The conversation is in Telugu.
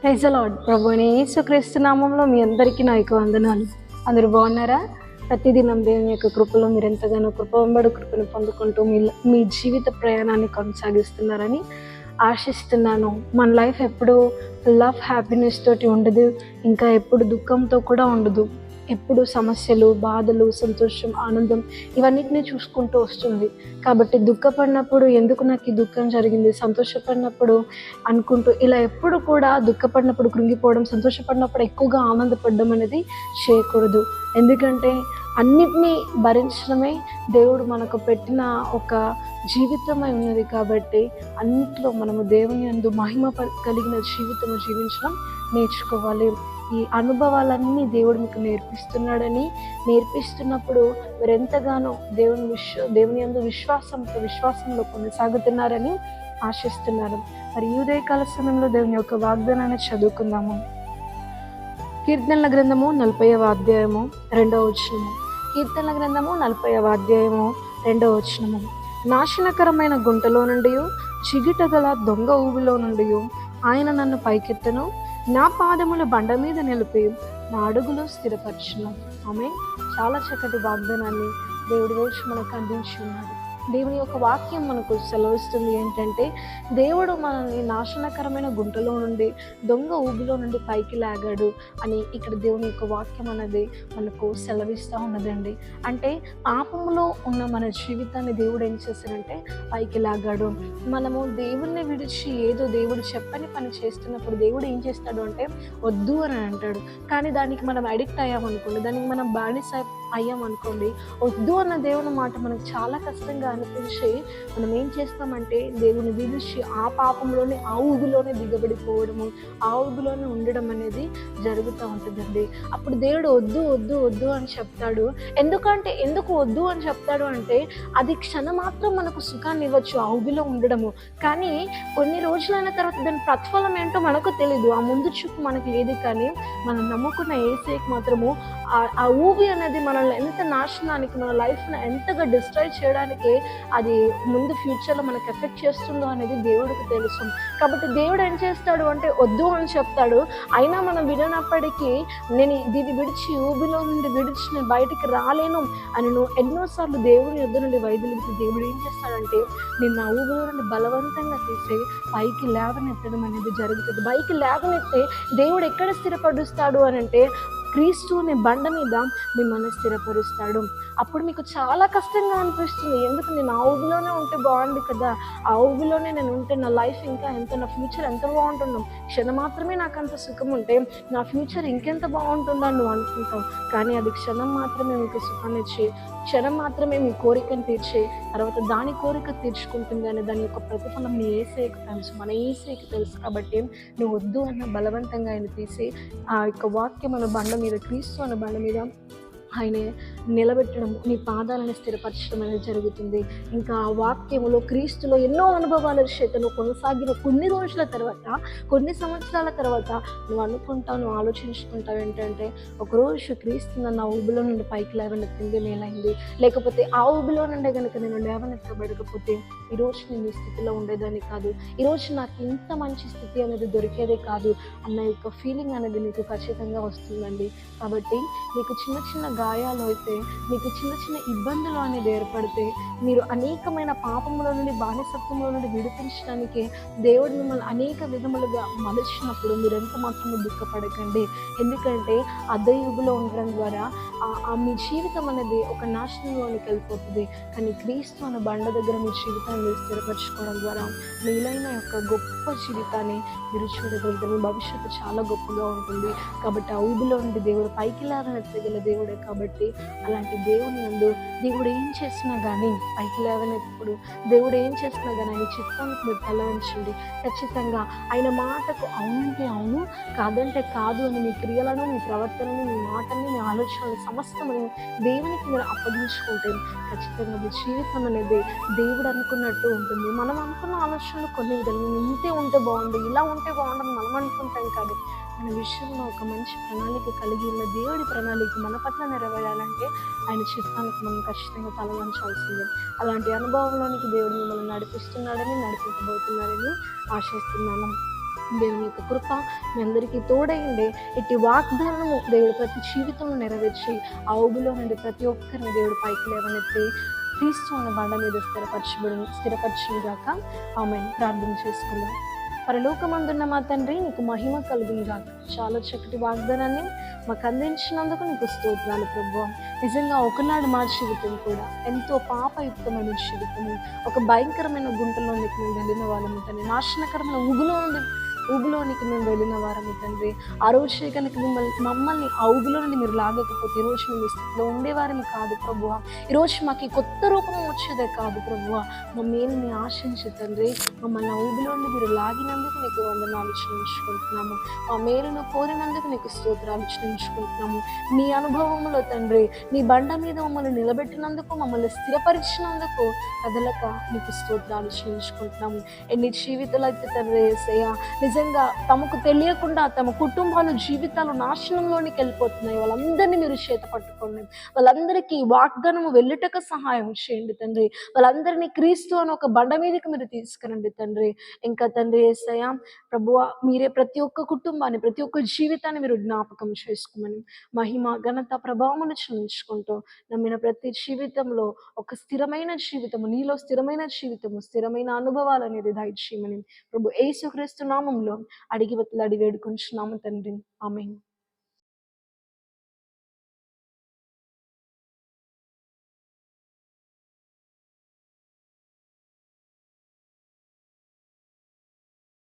Praise the lord. ప్రభువైన యేసుక్రీస్తు నామంలో మీ అందరికీ నా యొక్క వందనాలు. అందరూ బాగున్నారా? ప్రతిదినం దేవుని యొక్క కృపలో మీరు ఎంతగానో కృపంబడు కృపను పొందుకుంటూ మీ జీవిత ప్రయాణాన్ని కొనసాగిస్తున్నారని ఆశిస్తున్నాను. మన లైఫ్ ఎప్పుడు ఫుల్ ఆఫ్ హ్యాపీనెస్ తోటి ఉండదు, ఇంకా ఎప్పుడు దుఃఖంతో కూడా ఉండదు. ఎప్పుడు సమస్యలు, బాధలు, సంతోషం, ఆనందం ఇవన్నిటిని చూసుకుంటూ వస్తుంది. కాబట్టి దుఃఖపడినప్పుడు ఎందుకు నాకు ఈ దుఃఖం జరిగింది, సంతోషపడినప్పుడు అనుకుంటూ ఇలా ఎప్పుడు కూడా దుఃఖపడినప్పుడు కృంగిపోవడం, సంతోషపడినప్పుడు ఎక్కువగా ఆనందపడడం అనేది చేయకూడదు. ఎందుకంటే అన్నిటినీ భరించడమే దేవుడు మనకు పెట్టిన ఒక జీవితమై ఉన్నది. కాబట్టి అన్నిట్లో మనము దేవుని యందు మహిమ కలిగిన జీవితం జీవించడం నేర్చుకోవాలి. ఈ అనుభవాలన్నీ దేవుడు మీకు నేర్పిస్తున్నప్పుడు మీరు ఎంతగానో దేవుని యందు విశ్వాసంలో కొనసాగుతున్నారని ఆశిస్తున్నారు. మరి ఈ ఉదయకాల సమయంలో దేవుని యొక్క వాగ్దానాన్ని చదువుకుందాము. కీర్తనల గ్రంథము 40వ అధ్యాయము 2వ వచనము. కీర్తనల గ్రంథము 40వ అధ్యాయము 2వ వచనము. నాశనకరమైన గుంటలో నుండి, చిగిటగల దొంగ ఊబిలో నుండి ఆయన నన్ను పైకెత్తను, నా పాదముల బండ మీద నిలిపి నా అడుగులు స్థిరపరచును. ఆమె చాలా చక్కటి వాగ్దానాన్ని దేవుడి రోజు మనకు అందించి ఉన్నాడు. దేవుని యొక్క వాక్యం మనకు సెలవిస్తుంది ఏంటంటే, దేవుడు మనల్ని నాశనకరమైన గుంటలో నుండి, దొంగ ఊబిలో నుండి పైకి లాగాడు అని ఇక్కడ దేవుని యొక్క వాక్యం అనేది మనకు సెలవిస్తూ ఉన్నదండి. అంటే పాపములో ఉన్న మన జీవితాన్ని దేవుడు ఏం చేశాడంటే పైకి లాగాడు. మనము దేవుణ్ణి విడిచి ఏదో దేవుడు చెప్పని పని చేస్తున్నప్పుడు దేవుడు ఏం చేస్తాడు అంటే వద్దు అని అంటాడు. కానీ దానికి మనం అడిక్ట్ అయ్యామనుకోండి, దానికి మనం బానిస అయ్యామనుకోండి, వద్దు అన్న దేవుని మాట మనకు చాలా కష్టంగా అనిపించి మనం ఏం చేస్తామంటే దేవుని విడిచి ఆ పాపంలోనే, ఆ ఊబిలోనే దిగబడిపోవడము, ఆ ఊబిలోనే ఉండడం అనేది జరుగుతూ ఉంటుందండి. అప్పుడు దేవుడు వద్దు వద్దు వద్దు అని చెప్తాడు. ఎందుకు వద్దు అని చెప్తాడు అంటే అది క్షణమాత్రం మనకు సుఖాన్ని ఇవ్వచ్చు ఆ ఊబిలో ఉండడము. కానీ కొన్ని రోజులైన తర్వాత దాని ప్రతిఫలం ఏంటో మనకు తెలీదు, ఆ ముందు చూపు మనకు లేదు. కానీ మనం నమ్ముకున్న యేసయ్యకు మాత్రము ఆ ఊబి అనేది మనల్ని ఎంత నాశనానికి, మన లైఫ్ని ఎంతగా డిస్ట్రాయ్ చేయడానికి అది ముందు ఫ్యూచర్లో మనకు ఎఫెక్ట్ చేస్తుందో అనేది దేవుడికి తెలుసు. కాబట్టి దేవుడు ఏం చేస్తాడు అంటే వద్దు అని చెప్తాడు. అయినా మనం వినప్పటికీ నేను దీన్ని విడిచి ఊబిలో నుండి విడిచి నేను బయటికి రాలేను అని నువ్వు ఎన్నోసార్లు దేవుని యొద్ద నుండి వైదొలిగితే దేవుడు ఏం చేస్తాడంటే నిన్ను ఆ ఊబిలో నుండి బలవంతంగా తీసి పైకి లేవనెత్తడం అనేది జరుగుతుంది. పైకి లేవనెత్తే దేవుడు ఎక్కడ స్థిరపరుస్తాడు అని అంటే క్రీస్తు అనే బండ మీద మిమ్మల్ని స్థిరపరుస్తాడు. అప్పుడు మీకు చాలా కష్టంగా అనిపిస్తుంది. ఎందుకు నేను ఆ ఊబిలోనే ఉంటే బాగుంది కదా, ఆ ఊబిలోనే నేను ఉంటే నా లైఫ్ ఇంకా నా ఫ్యూచర్ ఎంత బాగుంటుందో, క్షణం మాత్రమే నాకు అంత సుఖం ఉంటే నా ఫ్యూచర్ ఇంకెంత బాగుంటుందని నువ్వు అనుకుంటావు. కానీ అది క్షణం మాత్రమే మీకు సుఖాన్ని ఇచ్చి, క్షణం మాత్రమే మీ కోరికను తీర్చే తర్వాత దాని కోరిక తీర్చుకుంటుంది అని దాని యొక్క ప్రతిఫలం నీ యేసయ్యకు తెలుసు, మన యేసయ్యకు తెలుసు. కాబట్టి నువ్వు వద్దు అన్న బలవంతంగా ఆయన తీసి ఆ యొక్క వాక్యం అన్న బండ మీద, క్రీస్తు అన్న బండ మీద ఆయన నిలబెట్టడం, నీ పాదాలను స్థిరపరచడం అనేది జరుగుతుంది. ఇంకా ఆ వాక్యములో క్రీస్తులో ఎన్నో అనుభవాల చేతను కొనసాగిన కొన్ని రోజుల తర్వాత, కొన్ని సంవత్సరాల తర్వాత నువ్వు ఆలోచించుకుంటావు ఏంటంటే ఒకరోజు క్రీస్తు నన్ను ఆ ఊబిలో నుండి పైకి లేవనెత్తింది మేలైంది, లేకపోతే ఆ ఊబిలో నుండి కనుక నేను లేవనెత్తబడకపోతే ఈరోజు నేను ఈ స్థితిలో ఉండేదాన్ని కాదు, ఈరోజు నాకు ఇంత మంచి స్థితి అనేది దొరికేదే కాదు అన్న యొక్క ఫీలింగ్ అనేది మీకు ఖచ్చితంగా వస్తుందండి. కాబట్టి మీకు చిన్న చిన్న గాయాలు అయితే, మీకు చిన్న చిన్న ఇబ్బందులు అనేది ఏర్పడితే, మీరు అనేకమైన పాపముల నుండి, బానిసత్వంలో నుండి విడిపించడానికి దేవుడు మిమ్మల్ని అనేక విధములుగా మలచినప్పుడు మీరు ఎంత మాత్రము దుఃఖపడకండి. ఎందుకంటే అద్దయుగులో ఉండడం ద్వారా మీ జీవితం అనేది ఒక నాశనంలోనికి వెళ్ళిపోతుంది. కానీ క్రీస్తు అనే బండ దగ్గర మీ జీవితాన్ని స్థిరపరచుకోవడం ద్వారా మీలైన యొక్క గొప్ప జీవితాన్ని మీరు చూడగలుగుతారు. మీ భవిష్యత్తు చాలా గొప్పగా ఉంటుంది. కాబట్టి ఆ ఊబిలో నుండి దేవుడు పైకి లేవనెత్తగల దేవుడే. కాబట్టి అలాంటి దేవుని యందు దేవుడు ఏం చేసినా కానీ పైకి లేవనెప్పుడు, దేవుడు ఏం చేసినా కానీ ఆయన చిత్తానికి మీరు తలవంచండి. ఖచ్చితంగా ఆయన మాటకు అవునంటే అవును, కాదంటే కాదు అని మీ క్రియలను, మీ ప్రవర్తనని, మీ మాటని, మీ ఆలోచనలు సమస్తము దేవునికి మీరు అప్పగించుకుంటే ఖచ్చితంగా మీ జీవితం అనేది దేవుడు అనుకున్నట్టు ఉంటుంది. మనం అనుకున్న ఆలోచనలు కొన్ని విధాలు ఇంతే ఉంటే బాగుండు, ఇలా ఉంటే బాగుండని మనం అనుకుంటాం. కాదు, మన విషయంలో ఒక మంచి ప్రణాళిక కలిగి ఉన్న దేవుడి ప్రణాళిక మన పట్ల నెరవేరాలంటే ఆయన చిత్తానికి మనం ఖచ్చితంగా తలవంచాల్సిందే. అలాంటి అనుభవంలోనికి దేవుడు మిమ్మల్ని నడిపిస్తున్నాడని, నడిపించబోతున్నాడని ఆశిస్తున్నాను. దేవుని యొక్క కృప మీ అందరికీ తోడైండే ఇట్టి వాగ్దానము దేవుడు ప్రతి జీవితంలో నెరవేర్చి ఆ ఊబిలో నుండి ప్రతి ఒక్కరిని దేవుడు పైకి లేవనెత్తి క్రీస్తు అన్న బండ మీద స్థిరపరచును గాక. ఆమేన్. ప్రార్థన చేసుకుందాం. పరలోకమందున్న మా తండ్రి, నీకు మహిమ కలుగును గాక. చాలా చక్కటి వాగ్దానాన్ని మాకు అందించినందుకు నీకు స్తోత్రాలు ప్రభువా. నిజంగా ఒకనాడు మా జీవితం కూడా ఎంతో పాపయుక్తమైన జీవితము, ఒక భయంకరమైన గుంటలోనికి మేము వెళ్ళిన వాళ్ళము తండ్రి, నాశనకరమైన ఊబిలోనికి మేము వెళ్ళిన వారము తండ్రి. ఆ రోజే కనుక మమ్మల్ని ఆ ఊబిలో నుండి మీరు లాగకపోతే ఈరోజు మేము ఈ స్థితిలో ఉండేవారని కాదు ప్రభువా. ఈరోజు మాకు ఈ కొత్త రూపం వచ్చేదే కాదు ప్రభువా. మా మేలుని ఆశించి తండ్రి మమ్మల్ని ఆ ఊబిలో నుండి మీరు లాగినందుకు నీకు వందనాలు చెల్లించుకుంటున్నాము. మా మేలును కోరినందుకు నీకు స్తోత్రాలు చెల్లించుకుంటున్నాము. నీ అనుభవంలో తండ్రి నీ బండ మీద మమ్మల్ని నిలబెట్టినందుకు, మమ్మల్ని స్థిరపరిచినందుకు కదలక నీకు స్తోత్రాలు చెల్లించుకుంటున్నాము. ఎన్ని జీవితాలు అయితే తండ్రి యేసయ్యా నిజంగా తమకు తెలియకుండా తమ కుటుంబాలు జీవితాలు నాశనంలోనికి వెళ్ళిపోతున్నాయి. వాళ్ళందరినీ మీరు చేత పట్టుకోండి. వాళ్ళందరికీ వాగ్దానము వెళ్ళుటకు సహాయం చేయండి తండ్రి. వాళ్ళందరినీ క్రీస్తు అని ఒక బండ మీదకి మీరు తీసుకురండి తండ్రి. ఇంకా తండ్రి యేసయ్యా ప్రభువా, మీరే ప్రతి ఒక్క కుటుంబాన్ని, ప్రతి ఒక్క జీవితాన్ని మీరు జ్ఞాపకం చేసుకోమని మహిమ ఘనత ప్రభావమును చెల్లించుకుంటూ నమ్మిన ప్రతి జీవితంలో ఒక స్థిరమైన జీవితము, నీలో స్థిరమైన జీవితము, స్థిరమైన అనుభవాలు అనేది దయచేయమని ప్రభు యేసుక్రీస్తు నామములో అడిగి వేడుకొంచున్నాము తండ్రి. ఆమేన్.